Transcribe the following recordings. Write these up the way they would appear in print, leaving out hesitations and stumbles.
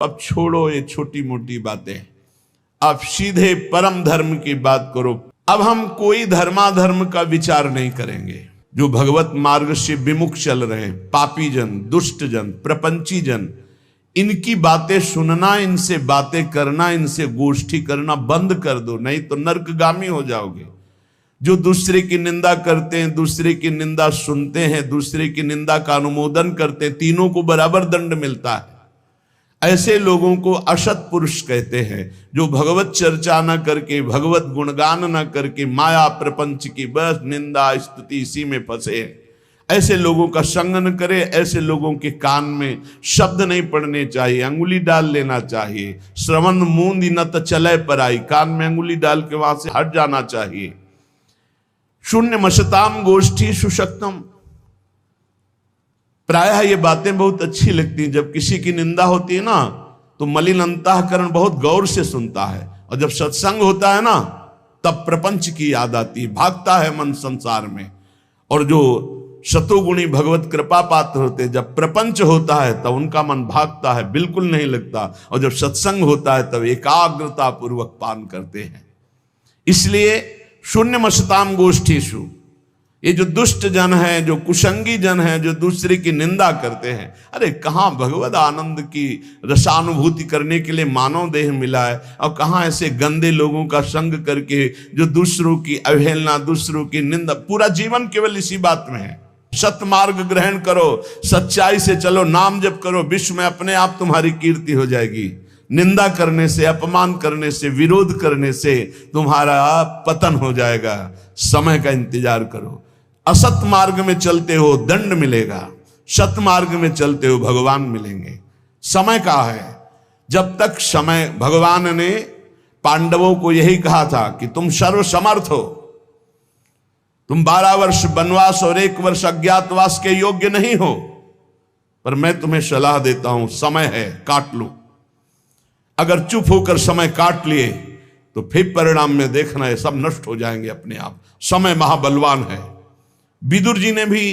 अब छोड़ो ये छोटी मोटी बातें, अब सीधे परम धर्म की बात करो। अब हम कोई धर्माधर्म का विचार नहीं करेंगे। जो भगवत मार्ग से विमुख चल रहे हैं, पापी जन, दुष्ट जन, प्रपंची जन, इनकी बातें सुनना, इनसे बातें करना, इनसे गोष्ठी करना बंद कर दो, नहीं तो नरकगामी हो जाओगे। जो दूसरे की निंदा करते हैं, दूसरे की निंदा सुनते हैं, दूसरे की निंदा का अनुमोदन करते हैं, तीनों को बराबर दंड मिलता है। ऐसे लोगों को असत पुरुष कहते हैं, जो भगवत चर्चा न करके, भगवत गुणगान न करके, माया प्रपंच की बस निंदा स्तुति इसी में फंसे हैं। ऐसे लोगों का संग न करे। ऐसे लोगों के कान में शब्द नहीं पड़ने चाहिए, अंगुली डाल लेना चाहिए। श्रवण मूंद न त चले पर आई, कान में अंगुली डाल के वहां से हट जाना चाहिए। शून्य मशताम गोष्ठी सुशक्तम। प्रायः ये बातें बहुत अच्छी लगती हैं। जब किसी की निंदा होती है ना, तो मलिन अंतःकरण बहुत गौर से सुनता है, और जब सत्संग होता है ना, तब प्रपंच की याद आती है, भागता है मन संसार में। और जो शतुगुणी भगवत कृपा पात्र होते हैं, जब प्रपंच होता है तब उनका मन भागता है, बिल्कुल नहीं लगता। और जब सत्संग होता है तब एकाग्रता पूर्वक पान करते हैं। इसलिए शून्य मशताम गोष्ठीषु, ये जो दुष्ट जन है, जो कुसंगी जन है, जो दूसरे की निंदा करते हैं, अरे कहाँ भगवत आनंद की रसानुभूति करने के लिए मानव देह मिला है, और कहाँ ऐसे गंदे लोगों का संग करके जो दूसरों की अवहेलना, दूसरों की निंदा, पूरा जीवन केवल इसी बात में है। सतमार्ग ग्रहण करो, सच्चाई से चलो, नाम जप करो, विश्व में अपने आप तुम्हारी कीर्ति हो जाएगी। निंदा करने से, अपमान करने से, विरोध करने से तुम्हारा पतन हो जाएगा। समय का इंतजार करो। असत मार्ग में चलते हो दंड मिलेगा, सत मार्ग में चलते हो भगवान मिलेंगे। समय का है। जब तक समय, भगवान ने पांडवों को यही कहा था कि तुम सर्वसमर्थ हो, तुम 12 वर्ष वनवास और 1 वर्ष अज्ञातवास के योग्य नहीं हो, पर मैं तुम्हें सलाह देता हूं, समय है, काट लो। अगर चुप होकर समय काट लिए तो फिर परिणाम में देखना है, सब नष्ट हो जाएंगे अपने आप। समय महाबलवान है। विदुर जी ने भी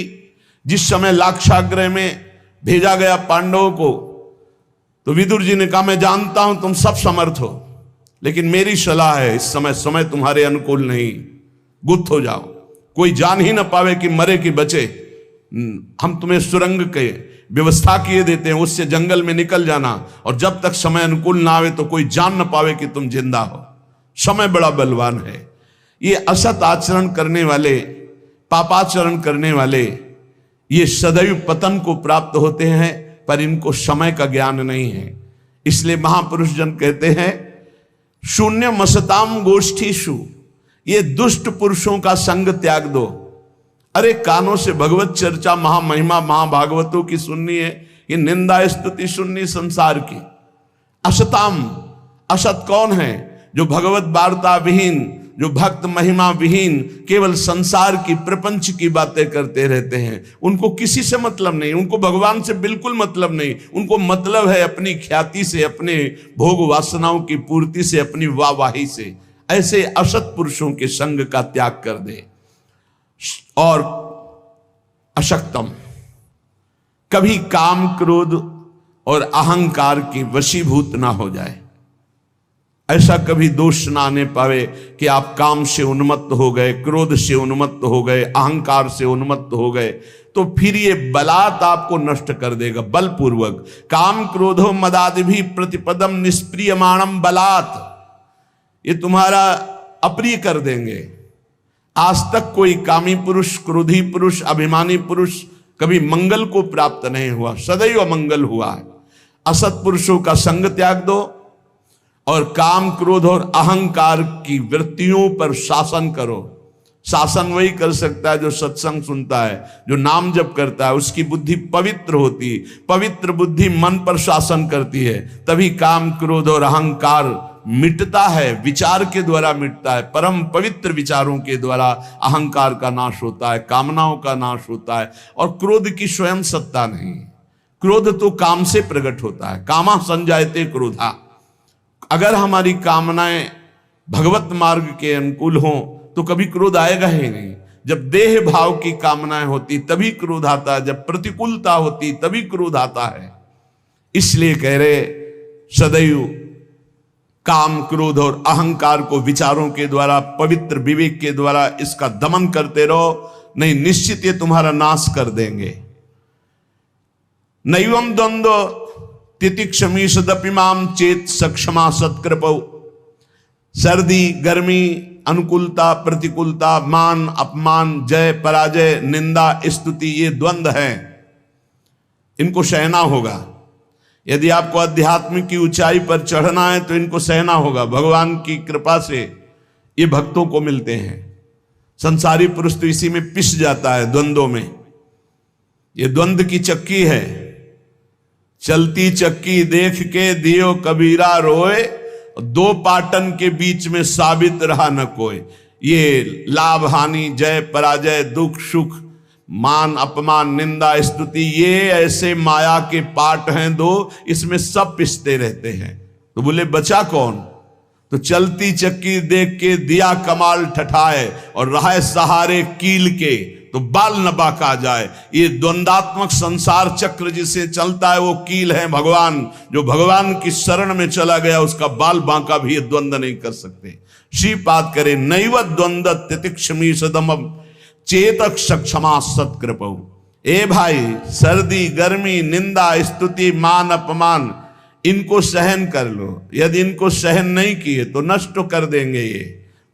जिस समय लाक्षागृह में भेजा गया पांडवों को, तो विदुर जी ने कहा, मैं जानता हूं तुम सब समर्थ हो, लेकिन मेरी सलाह है, इस समय समय तुम्हारे अनुकूल नहीं, गुप्त हो जाओ, कोई जान ही ना पावे कि मरे कि बचे। हम तुम्हें सुरंग के व्यवस्था किए देते हैं, उससे जंगल में निकल जाना, और जब तक समय अनुकूल ना आवे तो कोई जान ना पावे कि तुम जिंदा हो। समय बड़ा बलवान है। ये असत आचरण करने वाले, पापाचरण करने वाले, ये सदैव पतन को प्राप्त होते हैं, पर इनको समय का ज्ञान नहीं है। इसलिए महापुरुष जन कहते हैं, शून्य मसताम गोष्ठीषु, ये दुष्ट पुरुषों का संग त्याग दो। अरे कानों से भगवत चर्चा, महामहिमा, महाभागवतों की सुननी है, ये निंदा स्तुति सुननी संसार की। असताम, असत कौन है? जो भगवत वार्ता विहीन, जो भक्त महिमा विहीन, केवल संसार की, प्रपंच की बातें करते रहते हैं। उनको किसी से मतलब नहीं, उनको भगवान से बिल्कुल मतलब नहीं। उनको मतलब है अपनी ख्याति से, अपने भोग वासनाओं की पूर्ति से, अपनी वाहवाही से। ऐसे असत पुरुषों के संग का त्याग कर दे। और अशक्तम, कभी काम, क्रोध और अहंकार की वशीभूत ना हो जाए। ऐसा कभी दोष ना आने पावे कि आप काम से उन्मत्त हो गए, क्रोध से उन्मत्त हो गए, अहंकार से उन्मत्त हो गए, तो फिर ये बलात् आपको नष्ट कर देगा, बलपूर्वक। काम क्रोधो मदादि भी प्रतिपदम निष्प्रियमाणम बलात्, ये तुम्हारा अप्रिय कर देंगे। आज तक कोई कामी पुरुष, क्रोधी पुरुष, अभिमानी पुरुष कभी मंगल को प्राप्त नहीं हुआ, सदैव अमंगल हुआ है। असत पुरुषों का संग त्याग दो, और काम, क्रोध और अहंकार की वृत्तियों पर शासन करो। शासन वही कर सकता है जो सत्संग सुनता है, जो नाम जप करता है, उसकी बुद्धि पवित्र होती है। पवित्र बुद्धि मन पर शासन करती है, तभी काम, क्रोध और अहंकार मिटता है, विचार के द्वारा मिटता है। परम पवित्र विचारों के द्वारा अहंकार का नाश होता है, कामनाओं का नाश होता है। और क्रोध की स्वयं सत्ता नहीं, क्रोध तो काम से प्रकट होता है। कामा संजायते क्रोधा। अगर हमारी कामनाएं भगवत मार्ग के अनुकूल हों तो कभी क्रोध आएगा ही नहीं। जब देह भाव की कामनाएं होती तभी क्रोध आता है, जब प्रतिकूलता होती तभी क्रोध आता है। इसलिए कह रहे सदैव काम, क्रोध और अहंकार को विचारों के द्वारा, पवित्र विवेक के द्वारा इसका दमन करते रहो, नहीं निश्चित ये तुम्हारा नाश कर देंगे। नैवम द्वंद्व तितिक्षमीषदपिमाम चेत सक्षमा सत्कृपौ। सर्दी, गर्मी, अनुकूलता, प्रतिकूलता, मान, अपमान, जय, पराजय, निंदा, स्तुति, ये द्वंद्व हैं, इनको सहना होगा। यदि आपको अध्यात्म की ऊंचाई पर चढ़ना है तो इनको सहना होगा। भगवान की कृपा से ये भक्तों को मिलते हैं। संसारी पुरुष तो इसी में पिस जाता है, द्वंद्वों में। ये द्वंद्व की चक्की है, चलती चक्की देख के दियो कबीरा रोए, दो पाटन के बीच में साबित रहा न कोई। ये लाभ हानि, जय पराजय, दुख सुख, मान अपमान, निंदा स्तुति, ये ऐसे माया के पाठ हैं दो, इसमें सब पिसते रहते हैं। तो बोले बचा कौन? तो चलती चक्की देख के दिया कमाल ठठाए और रहा सहारे कील के, तो बाल न बाका जाए। ये द्वंदात्मक संसार चक्र जिसे चलता है वो कील है भगवान। जो भगवान की शरण में चला गया उसका बाल बांका भी ये द्वंद्व नहीं कर सकते। श्रीपाद करे नैव द्वंद्व तितिक्षमी सदम चेतक सक्षमा सत्कृपौ। ए भाई, सर्दी, गर्मी, निंदा, स्तुति, मान, अपमान, इनको सहन कर लो। यदि इनको सहन नहीं किए तो नष्ट कर देंगे। ये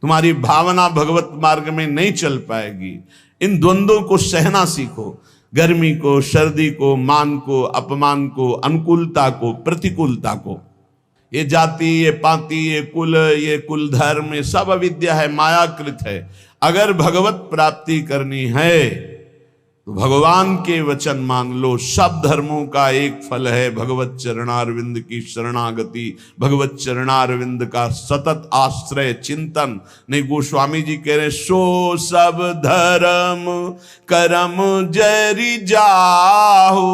तुम्हारी भावना भगवत मार्ग में नहीं चल पाएगी। इन द्वंद्वों को सहना सीखो। गर्मी को, सर्दी को, मान को, अपमान को, अनुकूलता को, प्रतिकूलता को। ये जाति, ये पाति, ये कुल धर्म, ये सब अविद्या है, मायाकृत है। अगर भगवत प्राप्ति करनी है तो भगवान के वचन मान लो। सब धर्मों का एक फल है भगवत चरणारविंद की शरणागति, भगवत चरणारविंद का सतत आश्रय चिंतन। नहीं, गोस्वामी जी कह रहे सो सब धर्म करम जरि जाहु,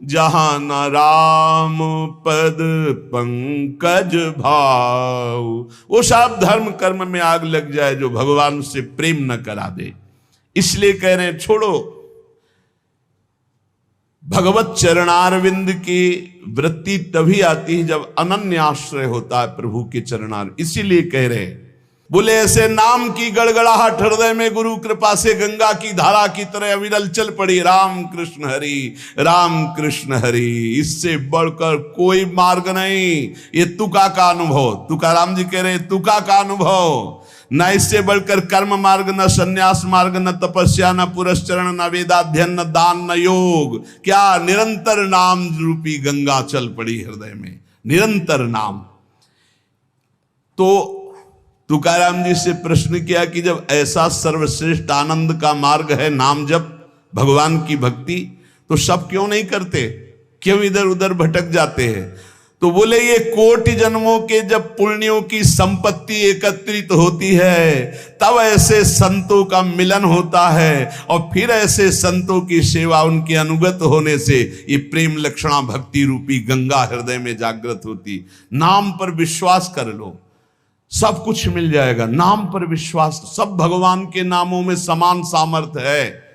जहां न राम पद पंकज भाव। वो सब धर्म कर्म में आग लग जाए जो भगवान से प्रेम न करा दे। इसलिए कह रहे हैं छोड़ो। भगवत चरणारविंद की वृत्ति तभी आती है जब अनन्य आश्रय होता है प्रभु के चरणार। इसीलिए कह रहे हैं, बोले ऐसे नाम की गड़गड़ाहट हृदय में गुरु कृपा से गंगा की धारा की तरह अविरल चल पड़ी। राम कृष्ण हरि, राम कृष्ण हरि, इससे बढ़कर कोई मार्ग नहीं। ये तुका का अनुभव, तुकाराम जी कह रहे तुका का अनुभव। न इससे बढ़कर कर्म मार्ग, न संन्यास मार्ग, न तपस्या, न पुरस्चरण, न वेदाध्ययन, न दान, न योग। क्या निरंतर नाम रूपी गंगा चल पड़ी हृदय में, निरंतर नाम। तो तुकाराम जी से प्रश्न किया कि जब ऐसा सर्वश्रेष्ठ आनंद का मार्ग है नाम जप, भगवान की भक्ति, तो सब क्यों नहीं करते? क्यों इधर उधर भटक जाते हैं? तो बोले ये कोटि जन्मों के जब पुण्यों की संपत्ति एकत्रित होती है तब ऐसे संतों का मिलन होता है, और फिर ऐसे संतों की सेवा, उनके अनुगत होने से ये प्रेम लक्षणा भक्ति रूपी गंगा हृदय में जागृत होती। नाम पर विश्वास कर लो, सब कुछ मिल जाएगा। नाम पर विश्वास, सब भगवान के नामों में समान सामर्थ्य है।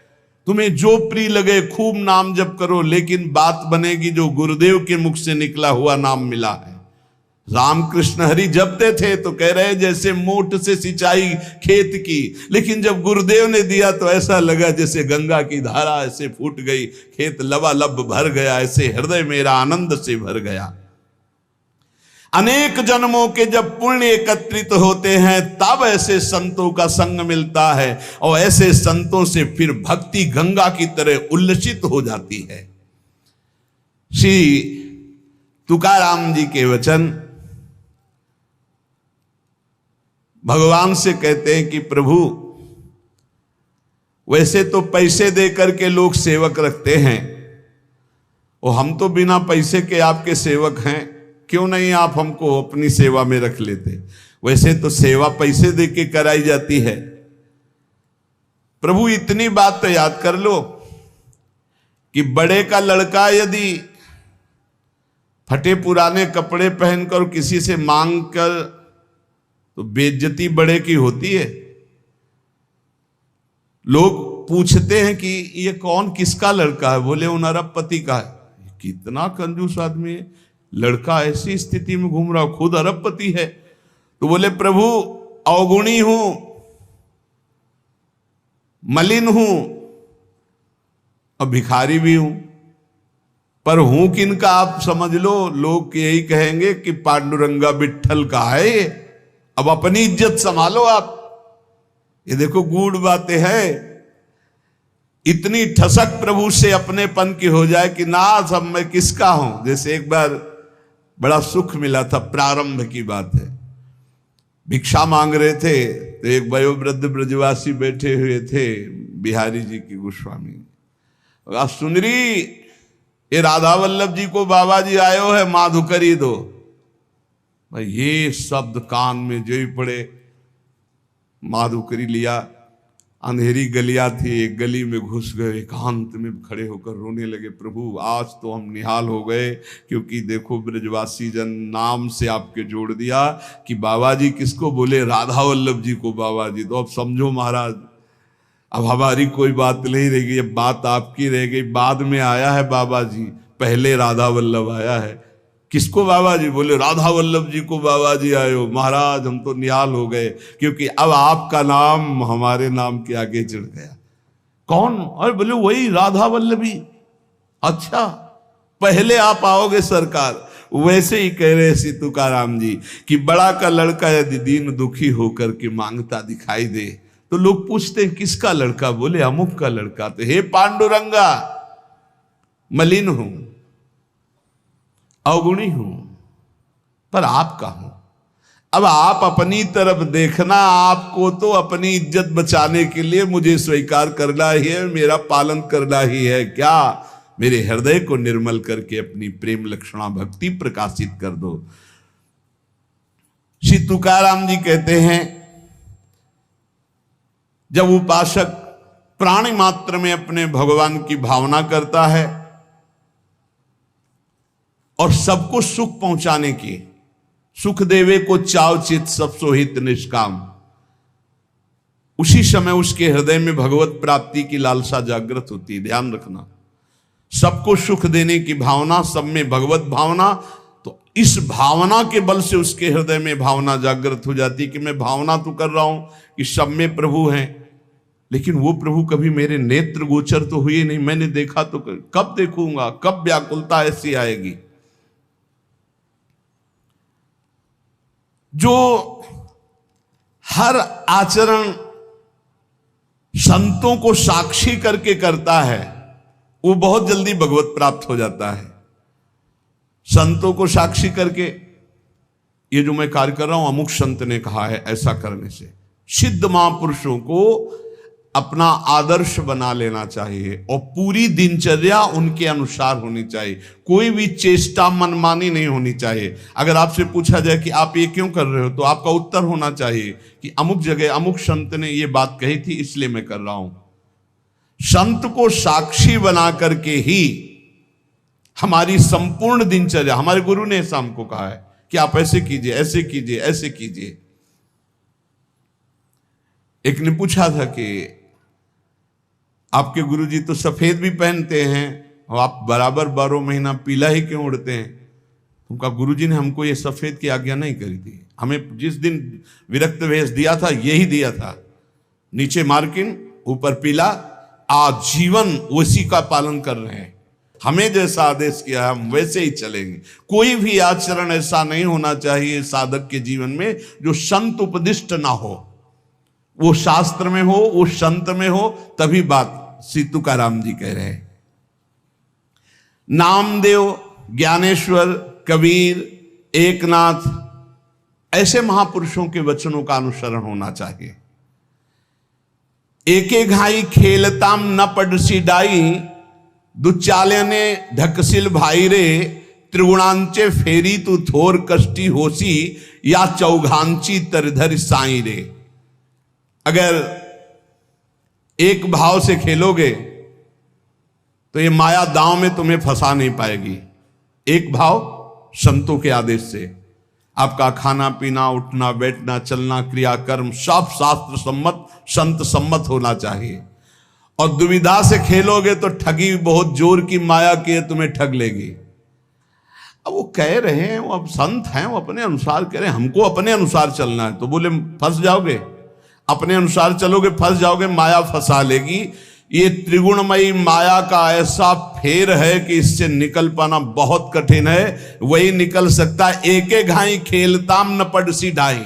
तुम्हें जो प्रिय लगे खूब नाम जप करो, लेकिन बात बनेगी जो गुरुदेव के मुख से निकला हुआ नाम मिला है। रामकृष्ण हरि जपते थे तो कह रहे जैसे मोट से सिंचाई खेत की, लेकिन जब गुरुदेव ने दिया तो ऐसा लगा जैसे गंगा की धारा ऐसे फूट गई, खेत लबालब भर गया, ऐसे हृदय मेरा आनंद से भर गया। अनेक जन्मों के जब पुण्य एकत्रित होते हैं तब ऐसे संतों का संग मिलता है, और ऐसे संतों से फिर भक्ति गंगा की तरह उल्लसित हो जाती है। श्री तुकाराम जी के वचन भगवान से कहते हैं कि प्रभु, वैसे तो पैसे दे करके लोग सेवक रखते हैं, और हम तो बिना पैसे के आपके सेवक हैं, क्यों नहीं आप हमको अपनी सेवा में रख लेते? वैसे तो सेवा पैसे दे के कराई जाती है। प्रभु इतनी बात तो याद कर लो कि बड़े का लड़का यदि फटे पुराने कपड़े पहनकर किसी से मांग कर, तो बेइज्जती बड़े की होती है। लोग पूछते हैं कि ये कौन, किसका लड़का है? बोले उन अरबपति का है। कितना कंजूस आदमी है, लड़का ऐसी स्थिति में घूम रहा, खुद अरबपति है। तो बोले प्रभु अवगुणी हूं, मलिन हूं और भिखारी भी हूं, पर हूं किनका आप समझ लो। लोग यही कहेंगे कि पांडुरंगा विट्ठल का है ये, अब अपनी इज्जत संभालो आप। ये देखो गूढ़ बातें हैं, इतनी ठसक प्रभु से अपनेपन की हो जाए कि ना सब मैं किसका हूं। जैसे एक बार बड़ा सुख मिला था, प्रारंभ की बात है, भिक्षा मांग रहे थे तो एक वयोवृद्ध ब्रजवासी बैठे हुए थे, बिहारी जी की गोस्वामी। आप सुनरी ये राधा वल्लभ जी को बाबा जी आयो है, माधुकरी दो। भाई ये शब्द कान में जो ही पड़े, माधुकरी लिया। अंधेरी गलियां थी, एक गली में घुस गए, एकांत में खड़े होकर रोने लगे, प्रभु आज तो हम निहाल हो गए, क्योंकि देखो ब्रजवासी जन नाम से आपके जोड़ दिया कि बाबा जी किसको बोले, राधा वल्लभ जी को बाबा जी। तो अब समझो महाराज, अब हमारी कोई बात नहीं रह गई, अब बात आपकी रह गई। बाद में आया है बाबा जी, पहले राधा वल्लभ आया है। किसको बाबा जी? बोले राधा वल्लभ जी को बाबा जी आयो। महाराज हम तो निहाल हो गए, क्योंकि अब आपका नाम हमारे नाम के आगे चढ़ गया। कौन? और बोले वही राधा वल्लभी। अच्छा पहले आप आओगे सरकार। वैसे ही कह रहे श्री तुकाराम जी कि बड़ा का लड़का यदि दीन दुखी होकर के मांगता दिखाई दे तो लोग पूछते हैं किसका लड़का? बोले अमुक का लड़का। तो हे पांडुरंगा, मलिन हूं, अवगुणी हूं, पर आपका हूं। अब आप अपनी तरफ देखना, आपको तो अपनी इज्जत बचाने के लिए मुझे स्वीकार करना ही है, मेरा पालन करना ही है। क्या? मेरे हृदय को निर्मल करके अपनी प्रेम लक्षणा भक्ति प्रकाशित कर दो। श्री तुकाराम जी कहते हैं, जब उपासक प्राणी मात्र में अपने भगवान की भावना करता है और सबको सुख पहुंचाने की, सुख देवे को चाव चित सब सोहित निष्काम, उसी समय उसके हृदय में भगवत प्राप्ति की लालसा जागृत होती है। ध्यान रखना, सबको सुख देने की भावना, सब में भगवत भावना, तो इस भावना के बल से उसके हृदय में भावना जागृत हो जाती कि मैं भावना तो कर रहा हूं कि सब में प्रभु हैं, लेकिन वो प्रभु कभी मेरे नेत्र गोचर तो हुए नहीं, मैंने देखा तो कब देखूंगा, कब व्याकुलता ऐसी आएगी। जो हर आचरण संतों को साक्षी करके करता है वो बहुत जल्दी भगवत प्राप्त हो जाता है। संतों को साक्षी करके, ये जो मैं कार्य कर रहा हूं अमुक संत ने कहा है, ऐसा करने से सिद्ध महापुरुषों को अपना आदर्श बना लेना चाहिए और पूरी दिनचर्या उनके अनुसार होनी चाहिए। कोई भी चेष्टा मनमानी नहीं होनी चाहिए। अगर आपसे पूछा जाए कि आप ये क्यों कर रहे हो, तो आपका उत्तर होना चाहिए कि अमुक जगह अमुक संत ने ये बात कही थी इसलिए मैं कर रहा हूं। संत को साक्षी बना करके ही हमारी संपूर्ण दिनचर्या, हमारे गुरु ने ऐसा हमको कहा है कि आप ऐसे कीजिए, ऐसे कीजिए, ऐसे कीजिए। एक ने पूछा था कि आपके गुरुजी तो सफेद भी पहनते हैं और आप बराबर 12 महीना पीला ही क्यों उड़ते हैं? उनका गुरुजी ने हमको ये सफेद की आज्ञा नहीं करी थी। हमें जिस दिन विरक्त वेश दिया था यही दिया था, नीचे मार्किन ऊपर पीला, आजीवन उसी का पालन कर रहे हैं। हमें जैसा आदेश किया हम वैसे ही चलेंगे। कोई भी आचरण ऐसा नहीं होना चाहिए साधक के जीवन में जो संत उपदिष्ट ना हो। वो शास्त्र में हो, वो संत में हो, तभी बात। श्री तुकाराम जी कह रहे हैं, नामदेव, ज्ञानेश्वर, कबीर, एकनाथ, ऐसे महापुरुषों के वचनों का अनुसरण होना चाहिए। एके घाई खेलताम न पड़सी डाई, दुचाले ने ढकसिल भाई रे, त्रिगुणांचे फेरी तू थोर कष्टी होसी, या चौघांची तरधर साई रे। अगर एक भाव से खेलोगे तो ये माया दांव में तुम्हें फंसा नहीं पाएगी। एक भाव संतों के आदेश से आपका खाना पीना, उठना बैठना, चलना, क्रियाकर्म सब शास्त्र सम्मत, संत सम्मत होना चाहिए। और दुविधा से खेलोगे तो ठगी बहुत जोर की माया की तुम्हें ठग लेगी। अब वो कह रहे हैं, वो अब संत हैं, वो अपने अनुसार कह रहे हैं, हमको अपने अनुसार चलना है। तो बोले फंस जाओगे, अपने अनुसार चलोगे फंस जाओगे, माया फंसा लेगी। ये त्रिगुणमयी माया का ऐसा फेर है कि इससे निकल पाना बहुत कठिन है। वही निकल सकता है एक एक घाई खेलताम न पड़सी ढाई,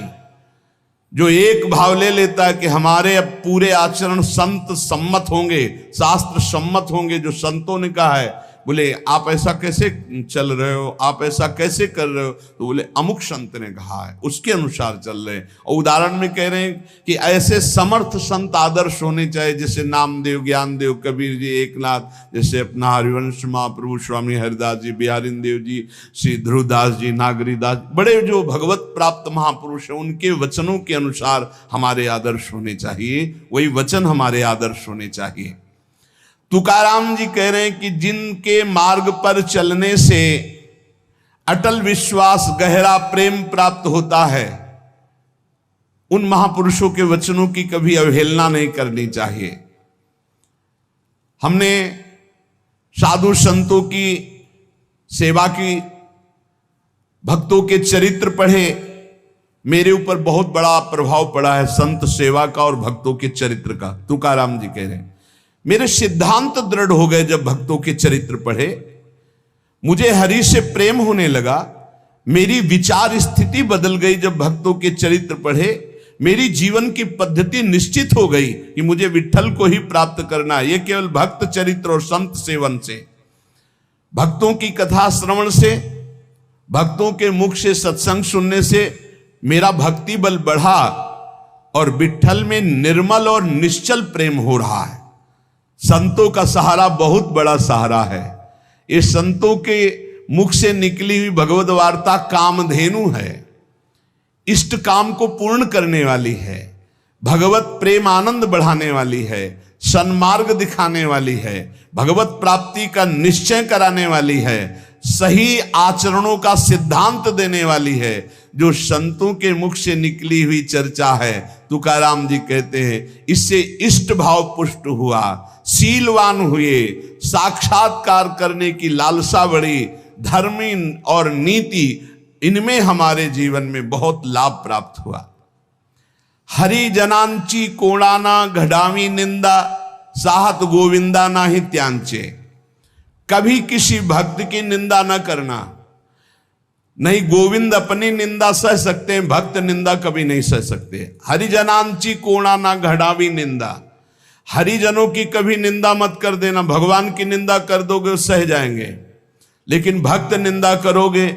जो एक भाव ले लेता है कि हमारे अब पूरे आचरण संत सम्मत होंगे, शास्त्र सम्मत होंगे। जो संतों ने कहा है, बोले आप ऐसा कैसे चल रहे हो, आप ऐसा कैसे कर रहे हो, तो बोले अमुक संत ने कहा है, उसके अनुसार चल रहे हैं। और उदाहरण में कह रहे हैं कि ऐसे समर्थ संत आदर्श होने चाहिए, जैसे नामदेव, ज्ञानदेव, कबीर जी, एकनाथ, जैसे अपना हरिवंश महाप्रभु स्वामी हरिदास जी, बिहारिंदेव जी, श्री ध्रुवदास जी, नागरीदास, बड़े जो भगवत प्राप्त महापुरुष हैं, उनके वचनों के अनुसार हमारे आदर्श होने चाहिए, वही वचन हमारे आदर्श होने चाहिए। तुकाराम जी कह रहे हैं कि जिनके मार्ग पर चलने से अटल विश्वास, गहरा प्रेम प्राप्त होता है, उन महापुरुषों के वचनों की कभी अवहेलना नहीं करनी चाहिए। हमने साधु संतों की सेवा की, भक्तों के चरित्र पढ़े, मेरे ऊपर बहुत बड़ा प्रभाव पड़ा है संत सेवा का और भक्तों के चरित्र का। तुकाराम जी कह रहे हैं मेरे सिद्धांत दृढ़ हो गए जब भक्तों के चरित्र पढ़े, मुझे हरि से प्रेम होने लगा, मेरी विचार स्थिति बदल गई जब भक्तों के चरित्र पढ़े, मेरी जीवन की पद्धति निश्चित हो गई कि मुझे विट्ठल को ही प्राप्त करना है। ये केवल भक्त चरित्र और संत सेवन से, भक्तों की कथा श्रवण से, भक्तों के मुख से सत्संग सुनने से मेरा भक्ति बल बढ़ा और विट्ठल में निर्मल और निश्चल प्रेम हो रहा है। संतों का सहारा बहुत बड़ा सहारा है। ये संतों के मुख से निकली हुई भगवत वार्ता कामधेनु है, इष्ट काम को पूर्ण करने वाली है, भगवत प्रेम आनंद बढ़ाने वाली है, सन्मार्ग दिखाने वाली है, भगवत प्राप्ति का निश्चय कराने वाली है, सही आचरणों का सिद्धांत देने वाली है। जो संतों के मुख से निकली हुई चर्चा है, तुकाराम जी कहते हैं इससे इष्ट भाव पुष्ट हुआ, शीलवान हुए, साक्षात्कार करने की लालसा बढ़ी, धर्मी और नीति इनमें हमारे जीवन में बहुत लाभ प्राप्त हुआ। हरि जनांची कोणाना घडावी निंदा, साहत गोविंदा ना ही त्यांचे। कभी किसी भक्त की निंदा न करना। नहीं, गोविंद अपनी निंदा सह सकते हैं, भक्त निंदा कभी नहीं सह सकते। हरिजनांची कोणा ना घड़ावी निंदा, हरिजनों की कभी निंदा मत कर देना। भगवान की निंदा कर दोगे सह जाएंगे, लेकिन भक्त निंदा करोगे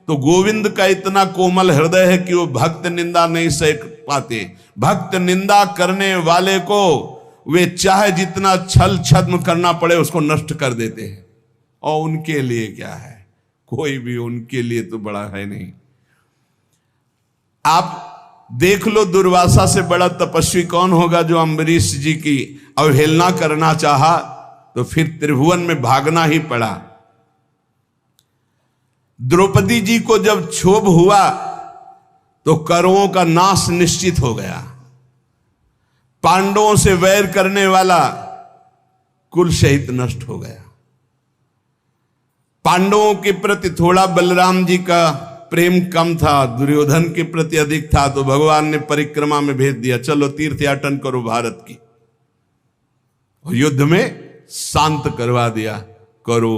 तो गोविंद का इतना कोमल हृदय है कि वो भक्त निंदा नहीं सह पाते। भक्त निंदा करने वाले को वे चाहे जितना छल छद्म करना पड़े उसको नष्ट कर देते हैं। और उनके लिए क्या है, कोई भी उनके लिए तो बड़ा है नहीं। आप देख लो दुर्वासा से बड़ा तपस्वी कौन होगा जो अम्बरीश जी की अवहेलना करना चाहा तो फिर त्रिभुवन में भागना ही पड़ा। द्रौपदी जी को जब क्षोभ हुआ तो कौरवों का नाश निश्चित हो गया। पांडवों से वैर करने वाला कुल सहित नष्ट हो गया। पांडवों के प्रति थोड़ा बलराम जी का प्रेम कम था, दुर्योधन के प्रति अधिक था, तो भगवान ने परिक्रमा में भेज दिया, चलो तीर्थयाटन करो भारत की। और युद्ध में शांत करवा दिया करो।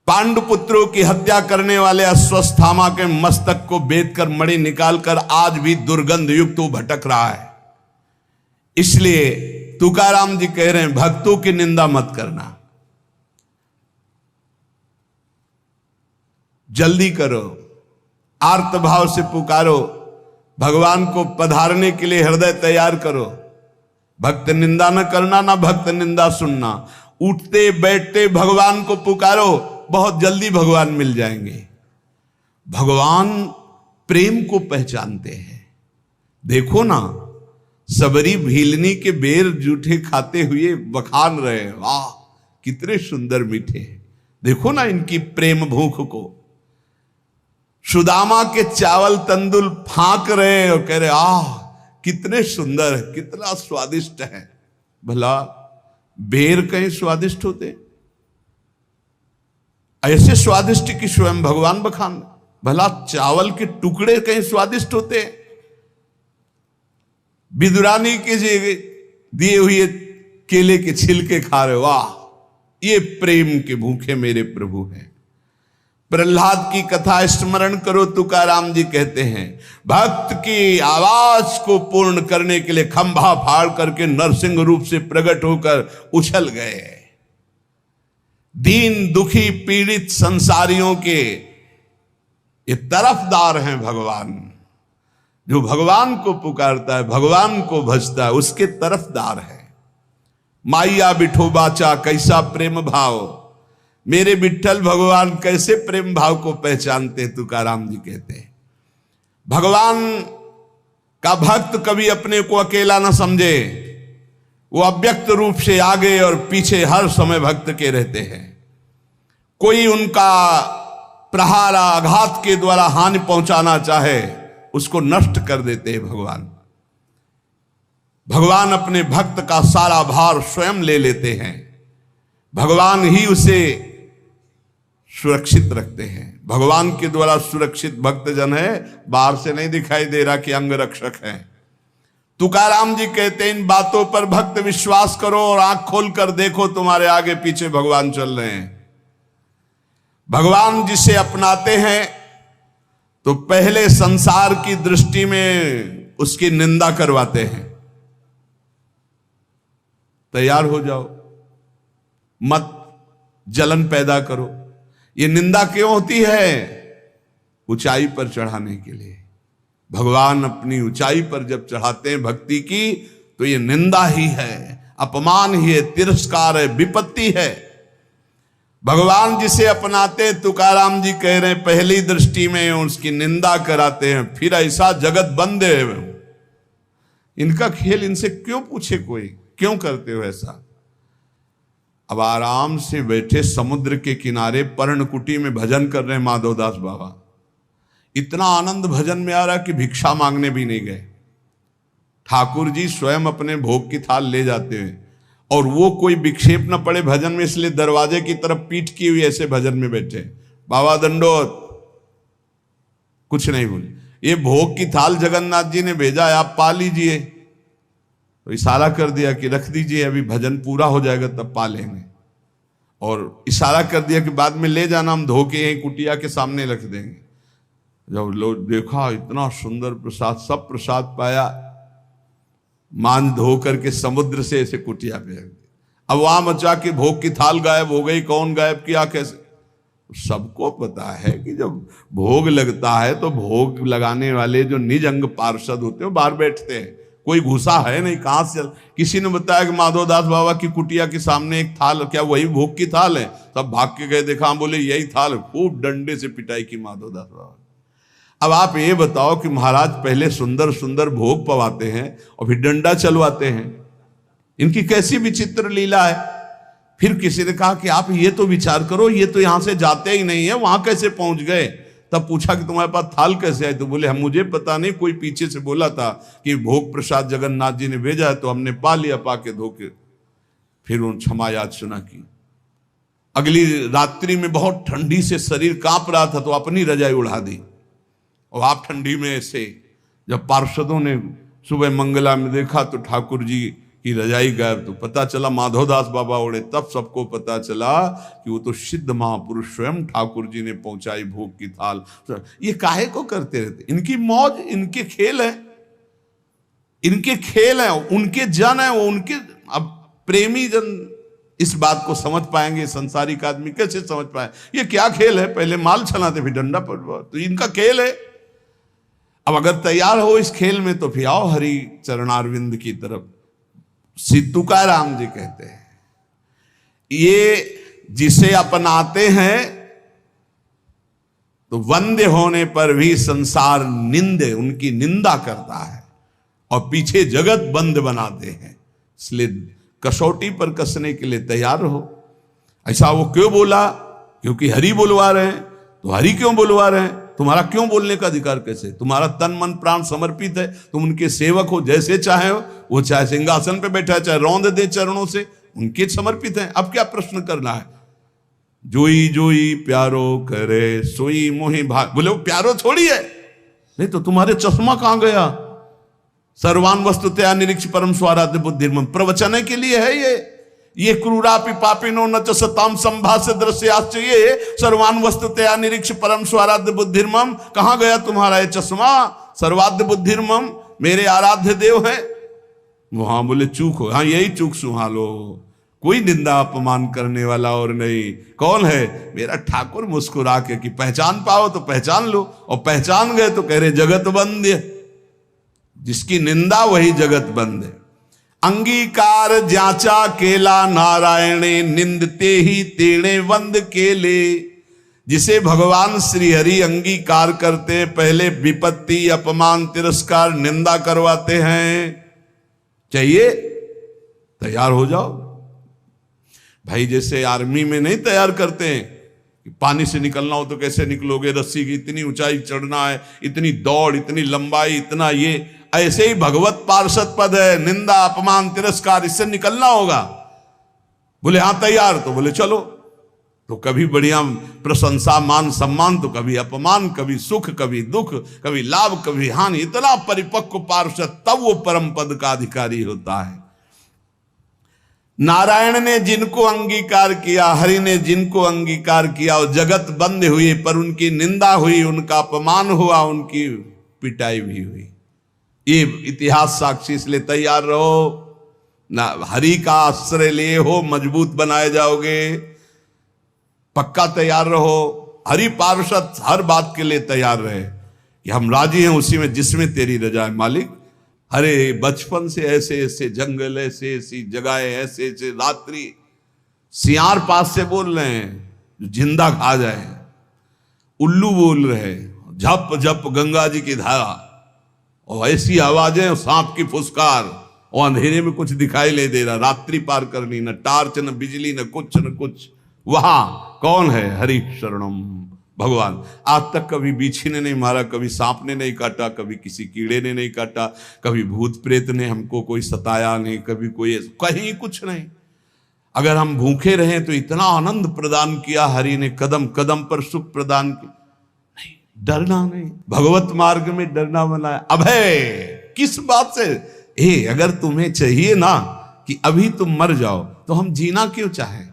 पांडुपुत्रों की हत्या करने वाले अश्वत्थामा के मस्तक को बेच कर मणि निकालकर आज भी दुर्गंध युक्त वो भटक रहा है। इसलिए तुकाराम जी कह रहे हैं भक्तों की निंदा मत करना, जल्दी करो, आर्त भाव से पुकारो, भगवान को पधारने के लिए हृदय तैयार करो। भक्त निंदा न करना, ना भक्त निंदा सुनना। उठते बैठते भगवान को पुकारो, बहुत जल्दी भगवान मिल जाएंगे। भगवान प्रेम को पहचानते हैं। देखो ना, सबरी भीलनी के बेर जूठे खाते हुए बखान रहे, वाह कितने सुंदर मीठे हैं। देखो ना इनकी प्रेम भूख को। सुदामा के चावल तंदुल फांक रहे और कह रहे आह कितने सुंदर है, कितना स्वादिष्ट है। भला बेर कहीं स्वादिष्ट होते? ऐसे स्वादिष्ट कि स्वयं भगवान बखान। भला चावल के टुकड़े कहीं स्वादिष्ट होते हैं? विदुरानी के दिए हुए केले के छिलके खा रहे, वाह, ये प्रेम के भूखे मेरे प्रभु हैं। प्रहलाद की कथा स्मरण करो, तुकाराम जी कहते हैं भक्त की आवाज को पूर्ण करने के लिए खंभा फाड़ करके नरसिंह रूप से प्रकट होकर उछल गए। दीन दुखी पीड़ित संसारियों के ये तरफदार हैं भगवान। जो भगवान को पुकारता है, भगवान को भजता है, उसके तरफदार है। माइया बिठोबाचा कैसा प्रेम भाव, मेरे विठ्ठल भगवान कैसे प्रेम भाव को पहचानते, तुकाराम जी कहते हैं। भगवान का भक्त कभी अपने को अकेला ना समझे, वो अव्यक्त रूप से आगे और पीछे हर समय भक्त के रहते हैं। कोई उनका प्रहार आघात के द्वारा हानि पहुंचाना चाहे, उसको नष्ट कर देते हैं भगवान। भगवान अपने भक्त का सारा भार स्वयं ले लेते हैं। भगवान ही उसे सुरक्षित रखते हैं। भगवान के द्वारा सुरक्षित भक्तजन है, बाहर से नहीं दिखाई दे रहा कि अंग रक्षक है। तुकाराम जी कहते हैं इन बातों पर भक्त विश्वास करो और आंख खोल कर देखो, तुम्हारे आगे पीछे भगवान चल रहे हैं। भगवान जिसे अपनाते हैं तो पहले संसार की दृष्टि में उसकी निंदा करवाते हैं। तैयार हो जाओ, मत जलन पैदा करो। ये निंदा क्यों होती है? ऊंचाई पर चढ़ाने के लिए। भगवान अपनी ऊंचाई पर जब चढ़ाते हैं भक्ति की, तो ये निंदा ही है, अपमान ही है, तिरस्कार है, विपत्ति है। भगवान जिसे अपनाते, तुकाराम जी कह रहे हैं, पहली दृष्टि में उसकी निंदा कराते हैं, फिर ऐसा जगत बंद है। इनका खेल इनसे क्यों पूछे कोई, क्यों करते हो ऐसा? अब आराम से बैठे समुद्र के किनारे पर्णकुटी में भजन कर रहे हैं माधवदास बाबा। इतना आनंद भजन में आ रहा कि भिक्षा मांगने भी नहीं गए। ठाकुर जी स्वयं अपने भोग की थाल ले जाते हैं और वो कोई विक्षेप न पड़े भजन में, इसलिए दरवाजे की तरफ पीठ की हुई ऐसे भजन में बैठे। बाबा दंडोत, कुछ नहीं बोले। ये भोग की थाल जगन्नाथ जी ने भेजा है, आप पा लीजिए। तो इशारा कर दिया कि रख दीजिए, अभी भजन पूरा हो जाएगा तब पा लेंगे। और इशारा कर दिया कि बाद में ले जाना, हम धो के यहीं कुटिया के सामने रख देंगे। जब लोग देखा इतना सुंदर प्रसाद, सब प्रसाद पाया, मांझ धो करके समुद्र से ऐसे कुटिया पे रख दिया। अब वहां मचा कि भोग की थाल गायब हो गई। कौन गायब किया, कैसे? सबको पता है कि जब भोग लगता है तो भोग लगाने वाले जो निज अंग पार्षद होते हैं वो बाहर बैठते हैं। कोई घुसा है नहीं, कहां से? किसी ने बताया कि माधवदास बाबा की कुटिया के सामने एक थाल, क्या वही भोग की थाल है? सब भाग के गए, देखा, बोले यही थाल। खूब डंडे से पिटाई की माधवदास बाबा। अब आप ये बताओ कि महाराज पहले सुंदर सुंदर भोग पवाते हैं और फिर डंडा चलवाते हैं। इनकी कैसी विचित्र लीला है। फिर किसी ने कहा कि आप ये तो विचार करो, ये तो यहां से जाते ही नहीं है, वहां कैसे पहुंच गए? तब पूछा कि तुम्हारे पास थाल कैसे आई? तो बोले हम, मुझे पता नहीं, कोई पीछे से बोला था कि भोग प्रसाद जगन्नाथ जी ने भेजा है, तो हमने पा लिया, पाके धो के। फिर उन क्षमा याद सुना की। अगली रात्रि में बहुत ठंडी से शरीर कांप रहा था, तो अपनी रजाई उड़ा दी। और आप ठंडी में ऐसे, जब पार्षदों ने सुबह मंगला में देखा तो ठाकुर जी की रजाई गायब, तो पता चला माधवदास बाबा उड़े। तब सबको पता चला कि वो तो सिद्ध महापुरुष स्वयं ठाकुर जी ने पहुंचाई भोग की थाल। ये काहे को करते रहते? इनकी मौज, इनके खेल है, इनके खेल है, उनके जन है वो, उनके। अब प्रेमी जन इस बात को समझ पाएंगे, संसारिक आदमी कैसे समझ पाए? ये क्या खेल है? पहले माल चलाते फिर डंडा पड़वा, तो इनका खेल है। अब अगर तैयार हो इस खेल में तो फिर आओ हरि चरणारविंद की तरफ। तुकाराम जी कहते हैं ये जिसे अपनाते हैं तो वंदे होने पर भी संसार निंदे, उनकी निंदा करता है और पीछे जगत बंद बनाते हैं। इसलिए कसौटी पर कसने के लिए तैयार रहो। ऐसा वो क्यों बोला? क्योंकि हरि बुलवा रहे हैं। तो हरि क्यों बुलवा रहे हैं? तुम्हारा क्यों बोलने का अधिकार कैसे? तुम्हारा तन मन प्राण समर्पित है, तुम उनके सेवक हो, जैसे चाहे हो। वो चाहे सिंहासन पे बैठा है, चाहे रौंद दे चरणों से, उनके समर्पित है। अब क्या प्रश्न करना है? जोई जोई प्यारो करे सोई मोहि भाग। बोले वो प्यारो थोड़ी है, नहीं तो तुम्हारे चश्मा कहां गया? सर्वान वस्तुतया निरीक्ष परम स्वाराध्य बुद्धिर्मम प्रवचन के लिए है ये क्रूरापि पापिनो न च सताम संभाष्य दृश्याश्च, ये सर्वान वस्तुतया निरीक्ष परम स्वाराध्य बुद्धिर्मम। कहां गया तुम्हारा ये चश्मा? सर्वाध्य बुद्धिर्मम मेरे आराध्य देव है। वहां बोले चूक हो, हाँ यही चूक सुहालो, कोई निंदा अपमान करने वाला और नहीं। कौन है? मेरा ठाकुर मुस्कुरा के कि पहचान पाओ तो पहचान लो, और पहचान गए तो कह रहे जगत बंद है। जिसकी निंदा वही जगत बंद है। अंगीकार जाचा केला नारायणे निंदते ही तेणे वंद केले। जिसे भगवान श्री हरि अंगीकार करते, पहले विपत्ति अपमान तिरस्कार निंदा करवाते हैं। चाहिए तैयार हो जाओ भाई, जैसे आर्मी में नहीं तैयार करते हैं कि पानी से निकलना हो तो कैसे निकलोगे, रस्सी की इतनी ऊंचाई चढ़ना है, इतनी दौड़, इतनी लंबाई, इतना ये। ऐसे ही भगवत पार्षद पद है, निंदा अपमान तिरस्कार, इससे निकलना होगा। बोले हाँ तैयार, तो बोले चलो। तो कभी बढ़िया प्रशंसा मान सम्मान, तो कभी अपमान, कभी सुख, कभी दुख, कभी लाभ, कभी हानि। इतना परिपक्व पार्षद तब वो परम पद का अधिकारी होता है। नारायण ने जिनको अंगीकार किया, हरि ने जिनको अंगीकार किया, वो जगत बंद हुई, पर उनकी निंदा हुई, उनका अपमान हुआ, उनकी पिटाई भी हुई। ये इतिहास साक्षी, इसलिए तैयार रहो ना। हरि का आश्रय लिए हो, मजबूत बनाए जाओगे। पक्का तैयार रहो। हरि पार्षद हर बात के लिए तैयार रहे कि हम राजी हैं उसी में जिसमें तेरी रजा है मालिक। अरे बचपन से ऐसे ऐसे जंगल, ऐसे ऐसी जगहें, ऐसे ऐसे रात्रि, सियार पास से बोल रहे हैं जो जिंदा खा जाए, उल्लू बोल रहे, झप झप गंगा जी की धारा, और ऐसी आवाजें, सांप की फुसकार, और अंधेरे में कुछ दिखाई नहीं दे रहा, रात्रि पार करनी, न टार्च न बिजली न कुछ। वहां कौन है? हरि शरणम भगवान। आज तक कभी बीछी ने नहीं मारा, कभी सांप ने नहीं काटा, कभी किसी कीड़े ने नहीं काटा, कभी भूत प्रेत ने हमको कोई सताया नहीं, कभी कोई कहीं कुछ नहीं। अगर हम भूखे रहे तो इतना आनंद प्रदान किया हरि ने, कदम कदम पर सुख प्रदान किया। नहीं, डरना नहीं, भगवत मार्ग में डरना बनाया। अभय किस बात से? अगर तुम्हें चाहिए ना कि अभी तुम मर जाओ, तो हम जीना क्यों चाहें?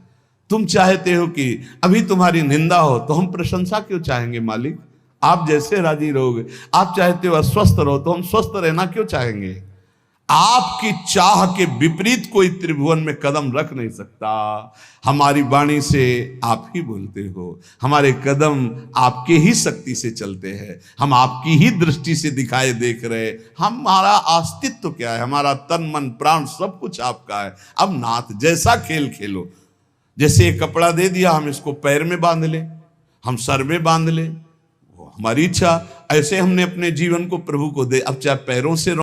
तुम चाहते हो कि अभी तुम्हारी निंदा हो, तो हम प्रशंसा क्यों चाहेंगे मालिक? आप जैसे राजी रहोगे। आप चाहते हो अस्वस्थ रहो, तो हम स्वस्थ रहना क्यों चाहेंगे? आपकी चाह के विपरीत कोई त्रिभुवन में कदम रख नहीं सकता। हमारी वाणी से आप ही बोलते हो, हमारे कदम आपके ही शक्ति से चलते हैं, हम आपकी ही दृष्टि से दिखाए देख रहे। हमारा अस्तित्व क्या है? हमारा तन मन प्राण सब कुछ आपका है। अब नाथ जैसा खेल खेलो। जैसे एक कपड़ा दे दिया, हम इसको पैर में बांध ले, हम सर में बांध ले, वो हमारी इच्छा। ऐसे हमने अपने जीवन को प्रभु को दे। अब चाहे पैरों से